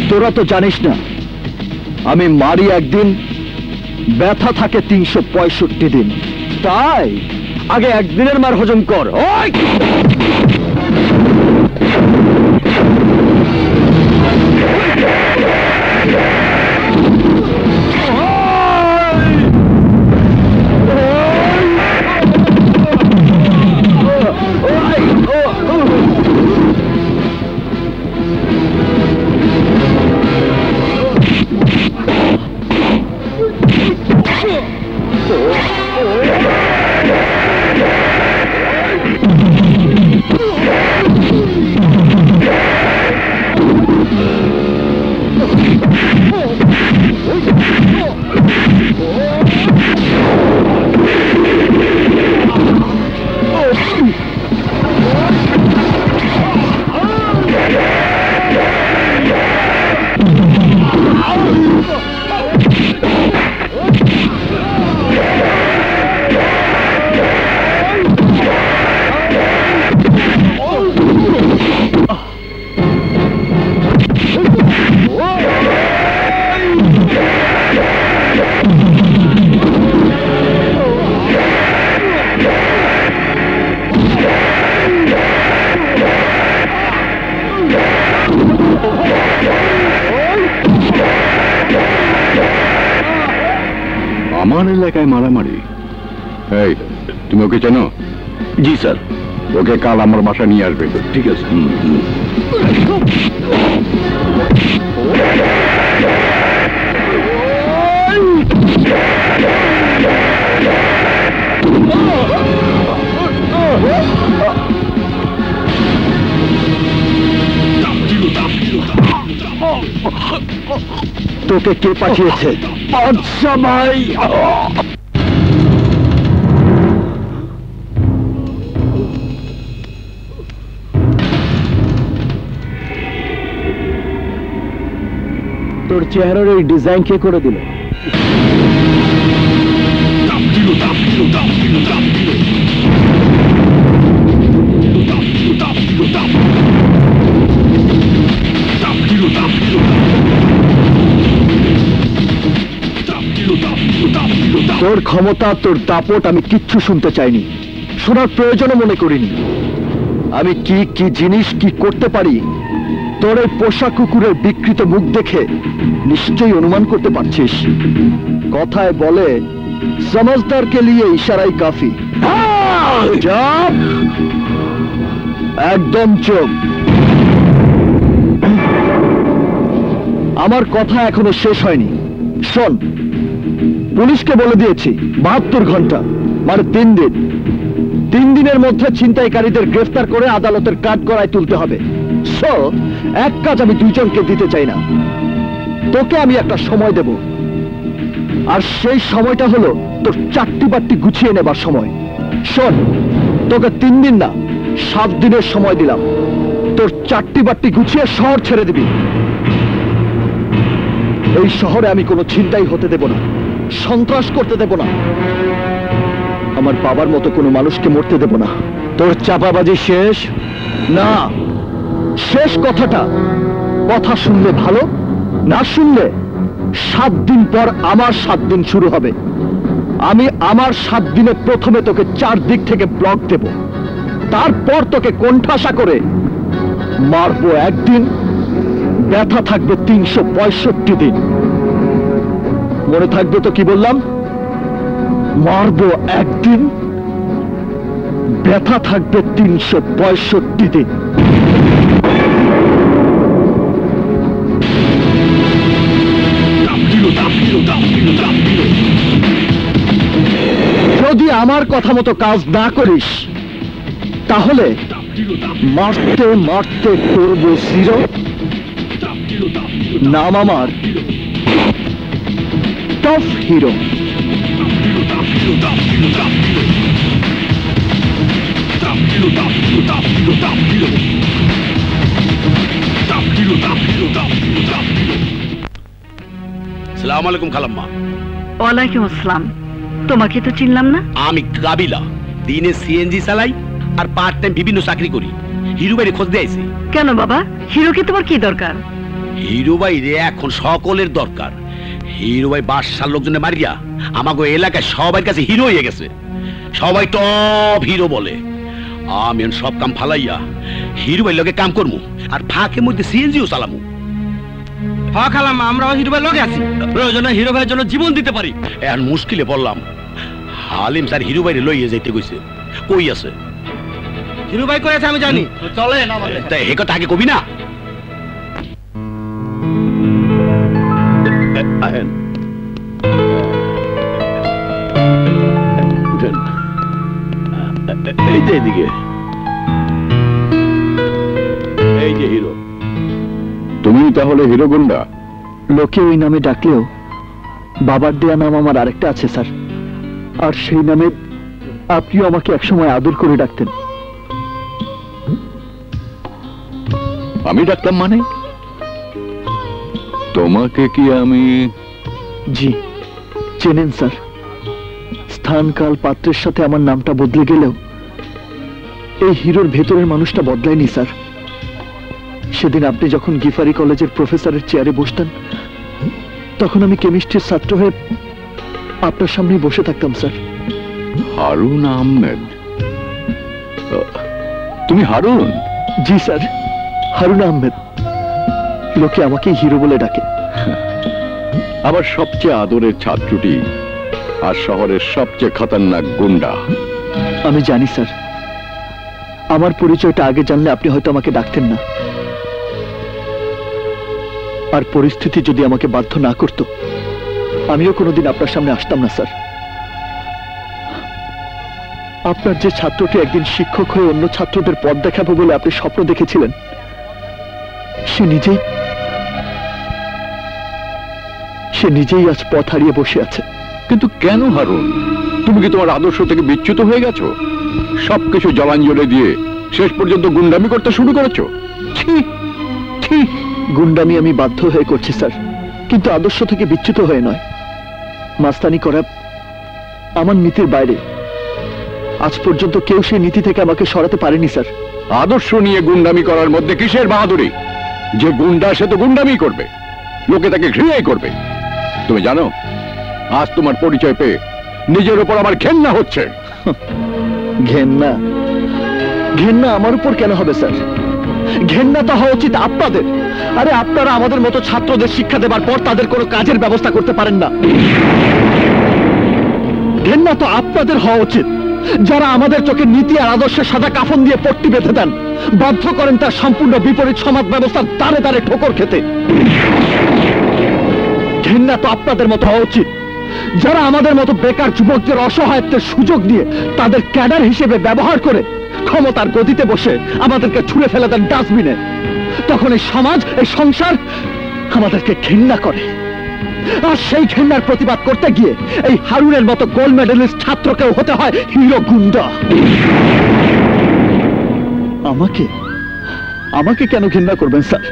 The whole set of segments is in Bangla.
তোরা তো জানিস না আমি মারি একদিন, ব্যথা থাকে 365 দিন। তাই আগে একদিনের মার হজম কর। ওই আমার এলাকায় মারামারি? এই তুমি ওকে চেনো? জি স্যার। ওকে কাল আমার বাসা নিয়ে আসবে। ঠিক আছে। তোকে কে পাঠিয়েছে? বাদশা ভাই। তোর চেহারার এই ডিজাইন কে করে দিল? তোর ক্ষমতা, তোর দাপট আমি কিচ্ছু শুনতে চাইনি, শোনার প্রয়োজনও মনে করিনি। আমি কি কি জিনিস কি করতে পারি তোর এই পোষা কুকুরের বিকৃত মুখ দেখে নিশ্চয়ই অনুমান করতে পারছিস। কথায় বলে সমঝদারকে লিয়ে ইশারাই কাফি। চুপ, একদম চুপ। আমার কথা এখনো শেষ হয়নি। শোন, পুলিশকে বলে দিয়েছি 72 ঘন্টা মানে 3 দিন। 3 দিনের মধ্যে ছিনতাইকারীদের গ্রেফতার করে আদালতের কাঠগড়ায় তুলতে হবে। সো এক কাজ আমি দুইজনকে দিতে চাই না। তোকে আমি একটা সময় দেব, আর সেই সময়টা হলো তোর চারটি বাট্টি গুছিয়ে নেবার সময়। শোন, তোকে 3 দিন না 7 দিনের সময় দিলাম। তোর চারটি বাট্টি গুছিয়ে শহর ছেড়ে দিবি। এই শহরে আমি কোনো ছিনতাই হতে দেব না, সন্ত্রাস করতে দেব না, আমার বাবার মতো কোনো মানুষকে মরতে দেব না। তোর চাপাবাজি শেষ? না, শেষ কথাটা কথা শুনলে ভালো, না শুনলে 7 দিন পর আমার 7 দিন শুরু হবে। আমি আমার 7 দিনে প্রথমে তোকে 4 দিক থেকে ব্লক দেব, তারপর তোকে কোণঠাসা করে মারবো একদিন, ব্যথা থাকবে 365 দিন। মনে থাকবে তো কি বললাম? মারবো একদিন, ব্যথা থাকবে 365 দিন। যদি আমার কথা মতো কাজ না করিস তাহলে মারতে মারতে করবো জিরো। নাম আমার টফ হিরো। সালাম আলাইকুম খালাম্মা। ওয়ালাইকুম আসসালাম। তোমাকে তো চিনলাম না। আমি কাবিলা, দিনে সিএনজি চালাই আর পার্ট টাইম বিভিন্ন চাকরি করি। হিরু ভাইরে খোঁজ দিয়ে আইছি। কেন বাবা, হিরোকে তোমার কি দরকার? হিরু ভাই রে এখন সকলের দরকার। হিরু ভাই বাদশার লোকজনে মারিয়া আমাকে এলাকায় সবার কাছে হিরো হয়ে গেছে। সবাই টপ হিরো বলে। আমি সব কাম ফালাইয়া হিরু ভাই লগে কাম করমু আর ফাঁকের মধ্যে সিএনজিও চালামু। হ্যাঁ খালাম্মা, আমরাও হিরো ভাইয়ের লগে আছি। প্রয়োজনে হিরো ভাইয়ের জন্য জীবন দিতে পারি। এখন মুশকিলে বললাম, হালিম স্যার হিরু ভাইরে লইয়ে যাইতে কইছে। কই আছে? হিরো ভাই কই আছে আমি জানি। চলেন আমাদের। তাই হে কথা আগে কবি না। আহেন। এই যে এদিকে, এই যে হিরো। তুমি তাহলে হিরো গুন্ডা? লোকে ওই নামে ডাকলেও বাবার দেয়া নাম আমার আরেকটা আছে স্যার, আর সেই নামে আপনিও আমাকে একসময় আদর করে ডাকতেন। আমি ডাকতাম মানে? তোমাকে কি আমি? জি চেনেন স্যার। স্থান কাল পাত্রের সাথে আমার নামটা বদলে গেলেও এই হিরোর ভেতরের মানুষটা বদলায়নি স্যার। সেদিন আপনি যখন গিফারি কলেজের প্রফেসরের চেয়ারে বসতেন, তখন আমি কেমিস্ট্রির ছাত্র হয়ে আপনার সামনেই বসে থাকতাম স্যার। হারুন আহমেদ? তুমি হারুন? জি স্যার, হারুন আহমেদ। লোকে আমাকে হিরো বলে ডাকে। আমার সবচেয়ে আদরের ছাত্রটি আর শহরের সবচেয়ে খতরনাক গুন্ডা। আমি জানি স্যার, আমার পরিচয়টা আগে জানলে আপনি হয়তো আমাকে ডাকতেন না, আর পরিস্থিতি যদি আমাকে বাধ্য না করত আমিও কোনোদিন আপনার সামনে আসতাম না স্যার। আপনার যে ছাত্রটি একদিন শিক্ষক হয়ে অন্য ছাত্রদের পথ দেখাবো বলে আপনি স্বপ্ন দেখেছিলেন, সে নিজেই আজ পথ হারিয়ে বসে আছে। কিন্তু কেন হারুন? তুমি কি তোমার আদর্শ থেকে বিচ্যুত হয়ে গেছো? সবকিছু জলাঞ্জলি দিয়ে শেষ পর্যন্ত গুন্ডামি করতে শুরু করেছো? ঠিক ঠিক, গুন্ডামি আমি বাধ্য হয়ে করছি স্যার, কিন্তু আদর্শ থেকে বিচ্যুত হয়ে নয়। মাস্তানি করা আমার নীতির বাইরে। আজ পর্যন্ত কেউ সেই নীতি থেকে আমাকে সরাতে পারেনি স্যার। আদর্শ নিয়ে গুন্ডামি করার মধ্যে কিসের বাহাদুরি? যে গুন্ডা সে তো গুন্ডামি করবে, লোকে তাকে ঘৃণাই করবে। তুমি জানো, আজ তোমার পরিচয় পেয়ে নিজের উপর আমার ঘেন্না হচ্ছে। ঘেন্না? ঘেন্না আমার উপর কেন হবে স্যার? ঘেন্না তো হওয়া উচিত আপনাদের। আরে আপনারা আমাদের মতো ছাত্রদের শিক্ষা দেবার পর তাদের কোনো কাজের ব্যবস্থা করতে পারেন না। ঘেন্না তো আপনাদের হওয়া উচিত, যারা আমাদের চোখে নীতি আর আদর্শের সাদা কাফন দিয়ে পট্টি বেঁধে দেন, বাধ্য করেন তার সম্পূর্ণ বিপরীত সমাজ ব্যবস্থার দ্বারে দ্বারে ঠোকর খেতে। ঘেন্না তো আপনাদের মতো হওয়া উচিত, যারা আমাদের মতো বেকার যুবকদের অসহায়ত্বের সুযোগ দিয়ে তাদের ক্যাডার হিসেবে ব্যবহার করে ক্ষমতার গদিতে বসে আমাদেরকে ছুঁড়ে ফেলে দেন ডাস্টবিনে। তখন এই সমাজ, এই সংসার আমাদেরকে ঘৃণা করে। আর সেই ঘৃণার প্রতিবাদ করতে গিয়ে এই হারুনের মতো গোল্ড মেডেলিস্ট ছাত্রকেও হতে হয় হিরো গুন্ডা। আমাকে আমাকে কেন ঘৃণা করবেন স্যার?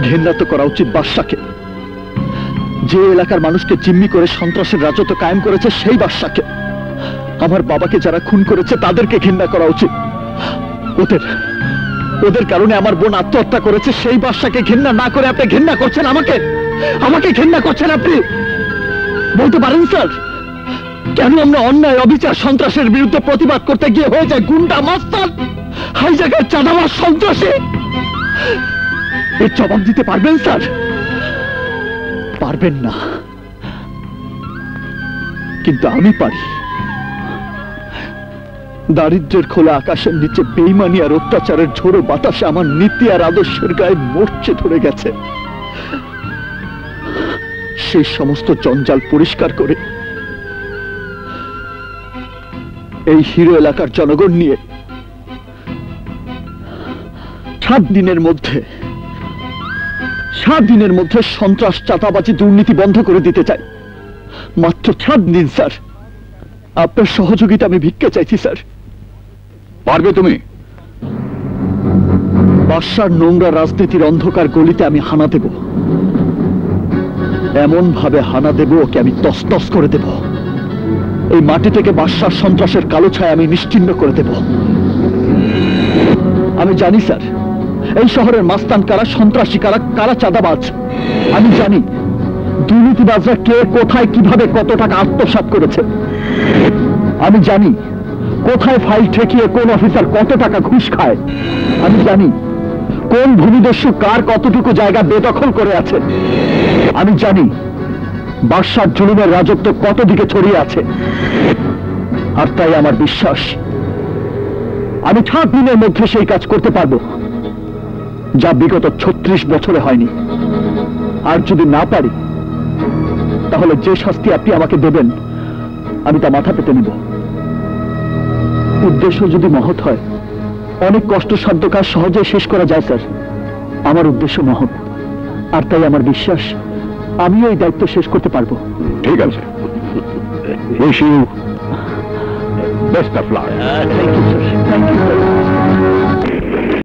ঘৃণা তো করা উচিত বাদশাকে, যে এলাকার মানুষকে জিম্মি করে সন্ত্রাসের রাজত্ব কায়েম করেছে সেই বাদশাকে। আমার বাবাকে যারা খুন করেছে তাদেরকে ঘৃণা করা উচিত। ওদের কারণে আমার বোন আত্মহত্যা করেছে, সেই বাদশাকে ঘৃণা না করে আপনি ঘৃণা করছেন আমাকে। আমাকে ঘৃণা করছেন আপনি। বলতে পারেন স্যার, কেন আমরা অন্যায়, অবিচার, সন্ত্রাসের বিরুদ্ধে প্রতিবাদ করতে গিয়ে হয়ে যায় গুন্ডা, মাস্তান, হাইজ্যাকার, চাঁদাবাজ, সন্ত্রাসী? এর জবাব দিতে পারবেন স্যার? পারবেন না, কিন্তু আমি পারি। দারিদ্র্যের খোলা আকাশের নিচে বেইমানি আর অত্যাচারের ঝোড়ো বাতাসে আমার নীতি আর আদর্শের গায়ে মরচে ধরে গেছে। সেই সমস্ত জঞ্জাল পরিষ্কার করে এই হিরো এলাকার জনগণ নিয়ে 7 দিনের মধ্যে সন্ত্রাস, চাঁদাবাজি, দুর্নীতি বন্ধ করে দিতে চাই। মাত্র 7 দিন স্যার। আপনার সহযোগিতা আমি ভিক্ষা চাইছি স্যার। পারবে তুমি? বাদশার নোংরা রাজনীতির অন্ধকার গলিতে আমি হানা দেব। এমন ভাবে হানা দেব ওকে আমি তসতস করে দেব, এই মাটি থেকে বাদশার সন্ত্রাসের কালো ছায়া আমি নিশ্চিহ্ন করে দেব। আমি জানি স্যার, এই শহরের মাস্তান কারা, সন্ত্রাসী কারা, কারা চাঁদাবাজ। আমি জানি দুর্নীতিবাজরা কে, কোথায়, কিভাবে, কত টাকা আত্মসাৎ করেছে। আমি জানি কোথায় ফাইল ঠেকিয়ে কোন অফিসার কত টাকা ঘুষ খায়। আমি জানি কোন ভূমিদস্যু কার কতটুকু জায়গা বেদখল করে আছে। আমি জানি বাদশার জুলুমের রাজত্ব কত দিকে ছড়িয়ে আছে। আর তাই আমার বিশ্বাস আমি 7 দিনের মধ্যে সেই কাজ করতে পারবো যা বিগত 36 বছরে হয়নি। আর যদি না পারি তাহলে যে শাস্তি আপনি আমাকে দেবেন আমি তা মাথা পেতে নিব। উদ্দেশ্য যদি মহৎ হয় অনেক কষ্টসাধ্য কাজ সহজে শেষ করা যায় স্যার। আমার উদ্দেশ্য মহৎ, আর তাই আমার বিশ্বাস আমিও এই দায়িত্ব শেষ করতে পারবো। ঠিক আছে, wish you best of luck. Thank you sir, thank you sir.